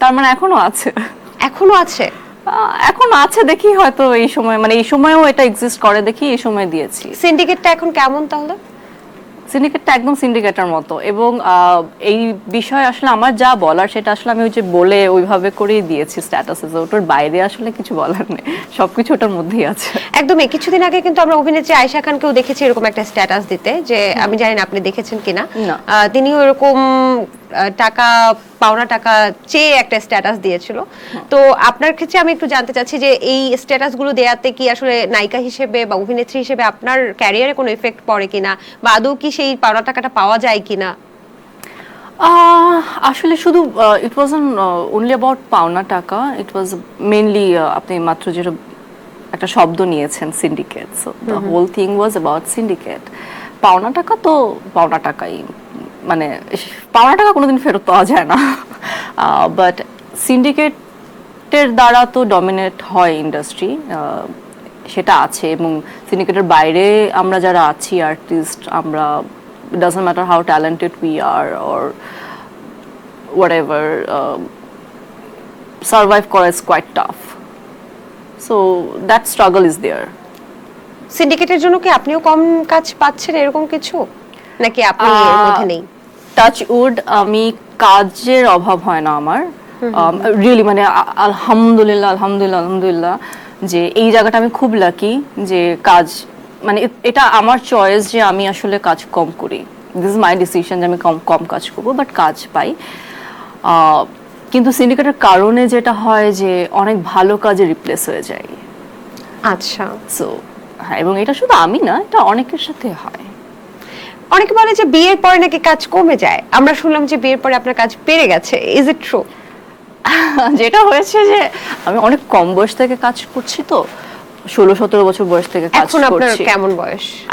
তার মানে এখনো আছে। এখনো আছে? এখন আছে দেখি, হয়তো এই সময়, মানে এই সময়েও এটা এক্সিস্ট করে দেখি, এই সময় দিয়েছি। সিন্ডিকেটটা এখন কেমন তাহলে? সিন্ডিকেটটা একদম সিন্ডিকেটের মতো, এবং এই বিষয়ে আসলে আমার যা বলার সেটা আসলে আমি ওই যে বলে ওইভাবে করেই দিয়েছি স্ট্যাটাসে, ওটার বাইরে আসলে কিছু বলার নেই, সবকিছু ওটার মধ্যেই আছে। একদমই। কিছুদিন আগে কিন্তু আমরা অভিনেত্রী আয়েশা খানকেও দেখেছি এরকম একটা স্ট্যাটাস দিতে, যে আমি জানি না আপনি দেখেছেন কিনা, না। তিনিও এরকম টাকা, পাওনা টাকা চেয়ে একটা স্ট্যাটাস দিয়েছিল। তো আপনার ক্ষেত্রে আমি একটু জানতে চাচ্ছি যে এই স্ট্যাটাসগুলো দেয়াতে কি আসলে নায়িকা হিসেবে বা অভিনেত্রী হিসেবে আপনার ক্যারিয়ারে কোনো ইফেক্ট পড়ে কিনা, বা আদৌ কি সেই পাওনা টাকাটা পাওয়া যায় কিনা? আসলে শুধু ইট ওয়াজন্ট অনলি অ্যাবাউট পাওনা টাকা, ইট ওয়াজ মেইনলি আপনি মাত্র যেটা একটা শব্দ নিয়েছেন, syndicate, so the whole thing was about syndicate. পাওনা টাকা তো পাওনা টাকাই, মানে পাওনা টাকা কোনোদিন ফেরত পাওয়া যায় না, বাট সিন্ডিকেটের দ্বারা তো ডমিনেট হয় ইন্ডাস্ট্রি, সেটা আছে। এবং সিন্ডিকেটের বাইরে আমরা যারা আছি আর্টিস্ট, আমরা, doesn't matter how talented we are or whatever, survive করা is quite tough, so that struggle is there. সিন্ডিকেটের জন্য কি আপনিও কম কাজ পাচ্ছেন এরকম কিছু, নাকি আপনি এর মধ্যে নেই? টাচ উড, আমি কাজের অভাব হয় না আমার, রিয়েলি, মানে আলহামদুলিল্লাহ আলহামদুলিল্লাহ আলহামদুলিল্লাহ, যে এই জায়গাটা আমি খুব লাকি যে কাজ, মানে এটা আমার চয়েস যে আমি আসলে কাজ কম করি, দিস ইজ মাই ডিসিশন যে আমি কম কম কাজ করবো, বাট কাজ পাই। কিন্তু সিন্ডিকেটের কারণে যেটা হয় যে অনেক ভালো কাজে রিপ্লেস হয়ে যায়। আচ্ছা। সো হ্যাঁ, এবং এটা শুধু আমি না, এটা অনেকের সাথে হয়। অনেকে বলে যে বিয়ের পরে নাকি কাজ কমে যায়, আমরা শুনলাম যে বিয়ের পরে আপনার কাজ বেড়ে গেছে, ইজ ইট ট্রু? যেটা হয়েছে যে আমি অনেক কম বয়স থেকে কাজ করছি, তো 16-17 বছর বয়স থেকে কাজ এখন আপনার করছি। কেমন বয়স?